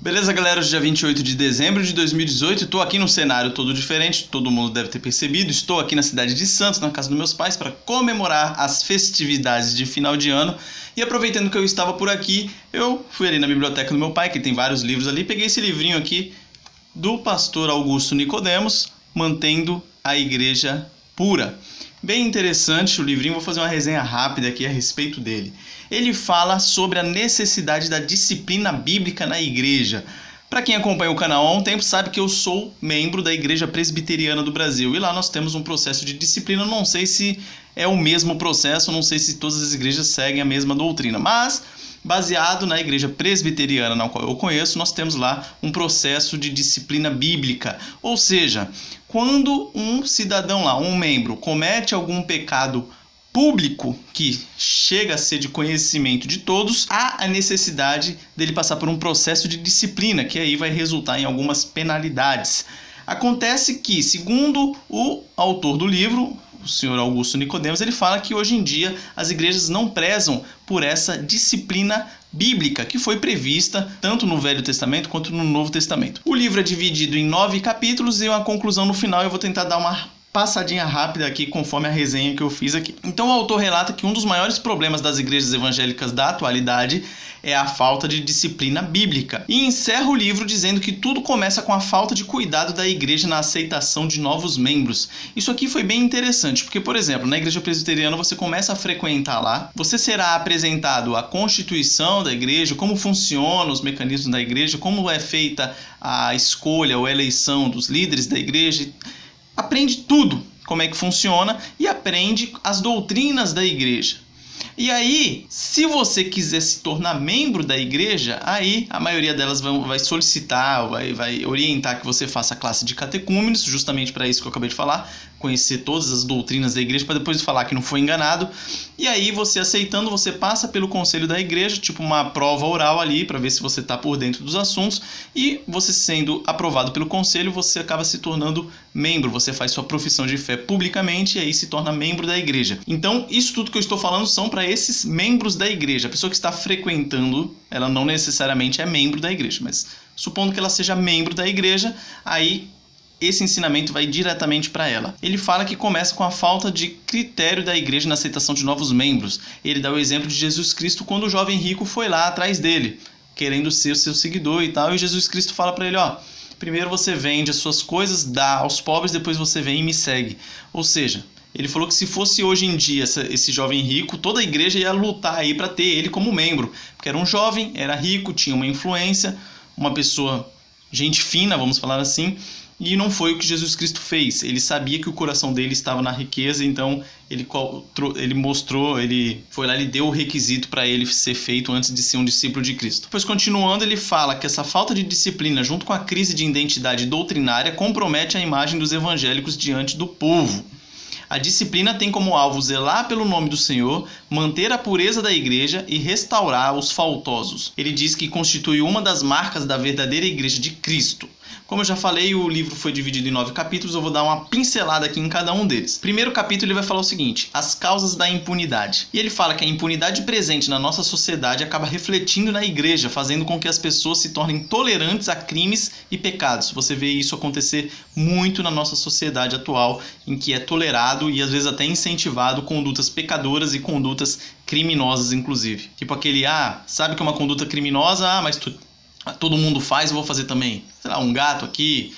Beleza, galera? Hoje é dia 28 de dezembro de 2018, estou aqui num cenário todo diferente, todo mundo deve ter percebido. Estou aqui na cidade de Santos, na casa dos meus pais, para comemorar as festividades de final de ano. E aproveitando que eu estava por aqui, eu fui ali na biblioteca do meu pai, que tem vários livros ali, peguei esse livrinho aqui do pastor Augusto Nicodemos, Mantendo a Igreja Pura. Bem interessante o livrinho, vou fazer uma resenha rápida aqui a respeito dele. Ele fala sobre a necessidade da disciplina bíblica na igreja. Para quem acompanha o canal há um tempo sabe que eu sou membro da Igreja Presbiteriana do Brasil e lá nós temos um processo de disciplina. Não sei se é o mesmo processo, não sei se todas as igrejas seguem a mesma doutrina, mas baseado na Igreja Presbiteriana na qual eu conheço, nós temos lá um processo de disciplina bíblica. Ou seja, quando um cidadão lá, um membro, comete algum pecado público que chega a ser de conhecimento de todos, há a necessidade dele passar por um processo de disciplina, que aí vai resultar em algumas penalidades. Acontece que, segundo o autor do livro, o senhor Augusto Nicodemos, ele fala que hoje em dia as igrejas não prezam por essa disciplina bíblica que foi prevista tanto no Velho Testamento quanto no Novo Testamento. O livro é dividido em 9 capítulos e uma conclusão no final. Eu vou tentar dar uma passadinha rápida aqui conforme a resenha que eu fiz aqui. Então o autor relata que um dos maiores problemas das igrejas evangélicas da atualidade é a falta de disciplina bíblica. E encerra o livro dizendo que tudo começa com a falta de cuidado da igreja na aceitação de novos membros. Isso aqui foi bem interessante, porque, por exemplo, na igreja presbiteriana você começa a frequentar lá, você será apresentado a constituição da igreja, como funcionam os mecanismos da igreja, como é feita a escolha ou a eleição dos líderes da igreja. Aprende tudo, como é que funciona, e aprende as doutrinas da igreja. E aí, se você quiser se tornar membro da igreja, aí a maioria delas vai solicitar, vai orientar que você faça a classe de catecúmenos, justamente para isso que eu acabei de falar, conhecer todas as doutrinas da igreja, para depois falar que não foi enganado. E aí, você aceitando, você passa pelo conselho da igreja, tipo uma prova oral ali, para ver se você está por dentro dos assuntos, e você sendo aprovado pelo conselho, você acaba se tornando membro, você faz sua profissão de fé publicamente e aí se torna membro da igreja. Então, isso tudo que eu estou falando são para esses membros da igreja. A pessoa que está frequentando, ela não necessariamente é membro da igreja, mas supondo que ela seja membro da igreja, aí esse ensinamento vai diretamente para ela. Ele fala que começa com a falta de critério da igreja na aceitação de novos membros. Ele dá o exemplo de Jesus Cristo quando o jovem rico foi lá atrás dele, querendo ser o seu seguidor e tal, e Jesus Cristo fala para ele, primeiro você vende as suas coisas, dá aos pobres, depois você vem e me segue. Ou seja, ele falou que se fosse hoje em dia esse jovem rico, toda a igreja ia lutar aí para ter ele como membro, porque era um jovem, era rico, tinha uma influência, uma pessoa, gente fina, vamos falar assim, e não foi o que Jesus Cristo fez. Ele sabia que o coração dele estava na riqueza, então ele mostrou, ele foi lá e deu o requisito para ele ser feito antes de ser um discípulo de Cristo. Pois continuando, ele fala que essa falta de disciplina junto com a crise de identidade doutrinária compromete a imagem dos evangélicos diante do povo. A disciplina tem como alvo zelar pelo nome do Senhor, manter a pureza da igreja e restaurar os faltosos. Ele diz que constitui uma das marcas da verdadeira igreja de Cristo. Como eu já falei, o livro foi dividido em 9 capítulos, eu vou dar uma pincelada aqui em cada um deles. Primeiro capítulo ele vai falar o seguinte, as causas da impunidade. E ele fala que a impunidade presente na nossa sociedade acaba refletindo na igreja, fazendo com que as pessoas se tornem tolerantes a crimes e pecados. Você vê isso acontecer muito na nossa sociedade atual, em que é tolerado e às vezes até incentivado condutas pecadoras e condutas criminosas, inclusive. Tipo aquele, sabe que é uma conduta criminosa, mas todo mundo faz, eu vou fazer também. Sei lá, um gato aqui,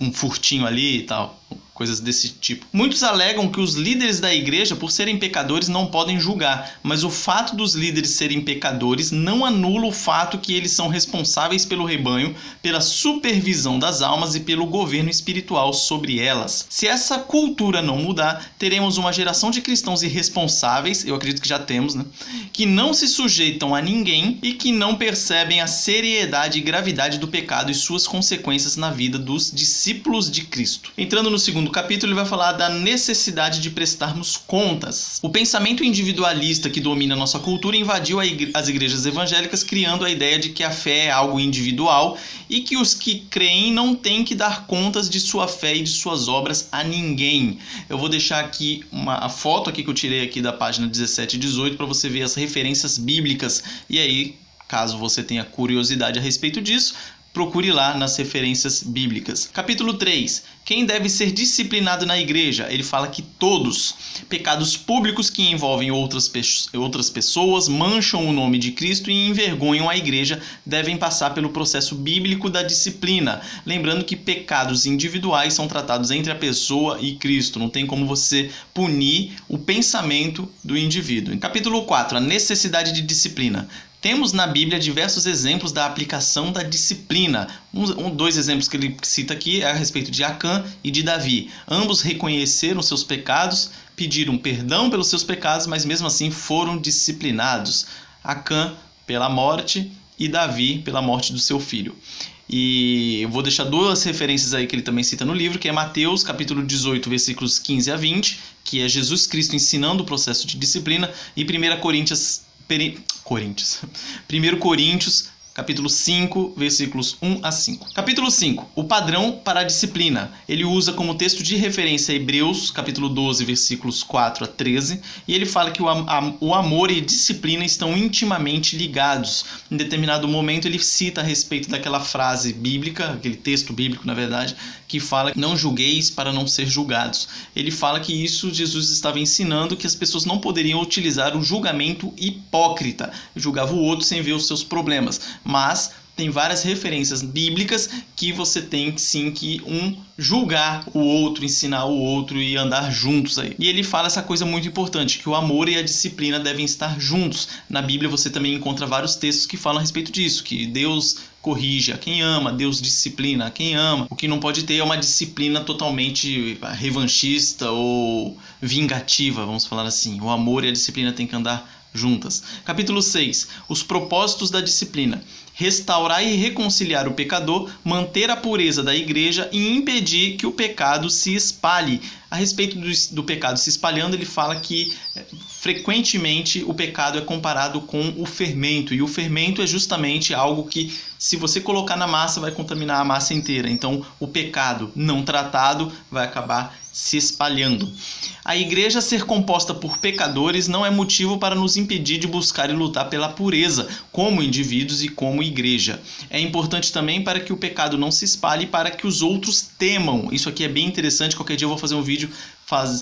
um furtinho ali e tal, coisas desse tipo. Muitos alegam que os líderes da igreja, por serem pecadores, não podem julgar, mas o fato dos líderes serem pecadores não anula o fato que eles são responsáveis pelo rebanho, pela supervisão das almas e pelo governo espiritual sobre elas. Se essa cultura não mudar, teremos uma geração de cristãos irresponsáveis, eu acredito que já temos, né? Que não se sujeitam a ninguém e que não percebem a seriedade e gravidade do pecado e suas consequências na vida dos discípulos de Cristo. Entrando no segundo capítulo, ele vai falar da necessidade de prestarmos contas. O pensamento individualista que domina nossa cultura invadiu as igrejas evangélicas, criando a ideia de que a fé é algo individual e que os que creem não têm que dar contas de sua fé e de suas obras a ninguém. Eu vou deixar aqui a foto aqui que eu tirei aqui da página 17 e 18 para você ver as referências bíblicas e aí Caso você tenha curiosidade a respeito disso, procure lá nas referências bíblicas. Capítulo 3. Quem deve ser disciplinado na igreja? Ele fala que todos. Pecados públicos que envolvem outras pessoas, mancham o nome de Cristo e envergonham a igreja devem passar pelo processo bíblico da disciplina. Lembrando que pecados individuais são tratados entre a pessoa e Cristo. Não tem como você punir o pensamento do indivíduo. Em capítulo 4. A necessidade de disciplina. Temos na Bíblia diversos exemplos da aplicação da disciplina. Dois exemplos que ele cita aqui é a respeito de Acã e de Davi. Ambos reconheceram seus pecados, pediram perdão pelos seus pecados, mas mesmo assim foram disciplinados. Acã pela morte e Davi pela morte do seu filho. E eu vou deixar duas referências aí que ele também cita no livro, que é Mateus, capítulo 18, versículos 15 a 20, que é Jesus Cristo ensinando o processo de disciplina, e 1 Coríntios, capítulo 5, versículos 1 a 5. Capítulo 5. O padrão para a disciplina. Ele usa como texto de referência Hebreus, capítulo 12, versículos 4 a 13. E ele fala que o amor e a disciplina estão intimamente ligados. Em determinado momento ele cita a respeito daquela frase bíblica, aquele texto bíblico, na verdade, que fala: não julgueis para não ser julgados. Ele fala que isso Jesus estava ensinando, que as pessoas não poderiam utilizar o julgamento hipócrita. Julgava o outro sem ver os seus problemas. Mas tem várias referências bíblicas que você tem sim que julgar o outro, ensinar o outro e andar juntos aí. E ele fala essa coisa muito importante, que o amor e a disciplina devem estar juntos. Na Bíblia você também encontra vários textos que falam a respeito disso, que Deus corrige a quem ama, Deus disciplina a quem ama. O que não pode ter é uma disciplina totalmente revanchista ou vingativa, vamos falar assim. O amor e a disciplina têm que andar juntas. Capítulo 6. Os propósitos da disciplina. Restaurar e reconciliar o pecador, manter a pureza da igreja e impedir que o pecado se espalhe. A respeito do pecado se espalhando, ele fala que frequentemente o pecado é comparado com o fermento. E o fermento é justamente algo que, se você colocar na massa, vai contaminar a massa inteira. Então, o pecado não tratado vai acabar se espalhando. A igreja ser composta por pecadores não é motivo para nos impedir de buscar e lutar pela pureza, como indivíduos e como igreja. É importante também para que o pecado não se espalhe e para que os outros temam. Isso aqui é bem interessante. Qualquer dia eu vou fazer um vídeo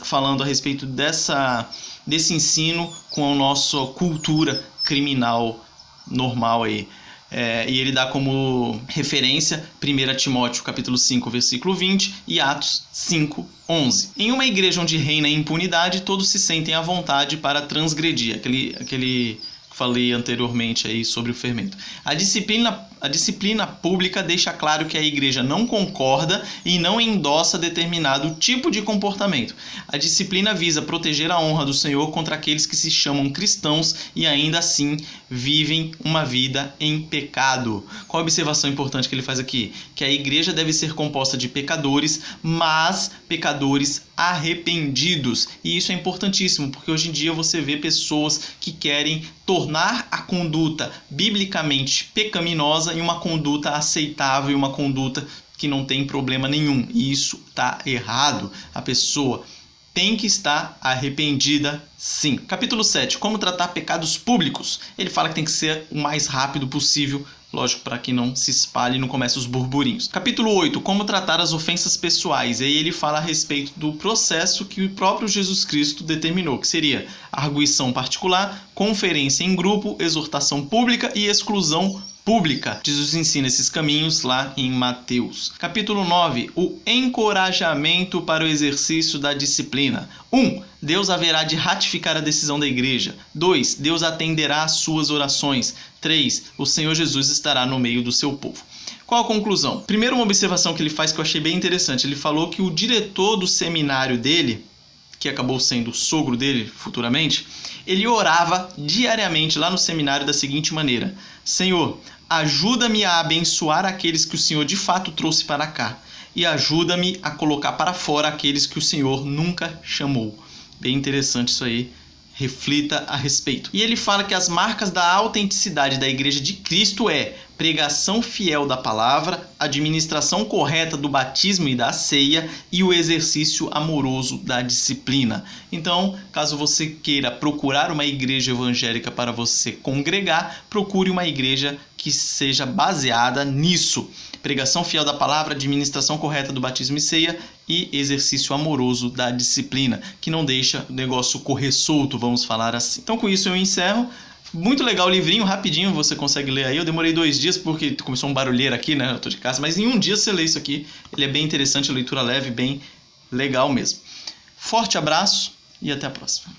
falando a respeito desse ensino com a nossa cultura criminal normal aí. E ele dá como referência 1 Timóteo capítulo 5, versículo 20 e Atos 5, 11. Em uma igreja onde reina a impunidade, todos se sentem à vontade para transgredir. Aquele que falei anteriormente aí sobre o fermento. A disciplina pública deixa claro que a igreja não concorda e não endossa determinado tipo de comportamento. A disciplina visa proteger a honra do Senhor contra aqueles que se chamam cristãos e ainda assim vivem uma vida em pecado. Qual a observação importante que ele faz aqui? Que a igreja deve ser composta de pecadores, mas pecadores arrependidos. E isso é importantíssimo, porque hoje em dia você vê pessoas que querem tornar a conduta biblicamente pecaminosa em uma conduta aceitável, e uma conduta que não tem problema nenhum. E isso está errado. A pessoa tem que estar arrependida, sim. Capítulo 7. Como tratar pecados públicos. Ele fala que tem que ser o mais rápido possível, lógico, para que não se espalhe e não comece os burburinhos. Capítulo 8. Como tratar as ofensas pessoais. E aí ele fala a respeito do processo que o próprio Jesus Cristo determinou, que seria arguição particular, conferência em grupo, exortação pública e exclusão pública. Jesus ensina esses caminhos lá em Mateus. Capítulo 9. O encorajamento para o exercício da disciplina. 1. Deus haverá de ratificar a decisão da igreja. 2. Deus atenderá às suas orações. 3. O Senhor Jesus estará no meio do seu povo. Qual a conclusão? Primeiro, uma observação que ele faz que eu achei bem interessante. Ele falou que o diretor do seminário dele, que acabou sendo o sogro dele futuramente, ele orava diariamente lá no seminário da seguinte maneira: Senhor, ajuda-me a abençoar aqueles que o Senhor de fato trouxe para cá, e ajuda-me a colocar para fora aqueles que o Senhor nunca chamou. Bem interessante isso aí. Reflita a respeito. E ele fala que as marcas da autenticidade da igreja de Cristo pregação fiel da palavra, administração correta do batismo e da ceia e o exercício amoroso da disciplina. Então, caso você queira procurar uma igreja evangélica para você congregar, procure uma igreja que seja baseada nisso. Pregação fiel da palavra, administração correta do batismo e ceia e exercício amoroso da disciplina, que não deixa o negócio correr solto, vamos falar assim. Então, com isso eu encerro. Muito legal o livrinho, rapidinho você consegue ler aí. Eu demorei 2 dias porque começou um barulheiro aqui, né? Eu tô de casa, mas em um dia você lê isso aqui. Ele é bem interessante, a leitura leve, bem legal mesmo. Forte abraço e até a próxima.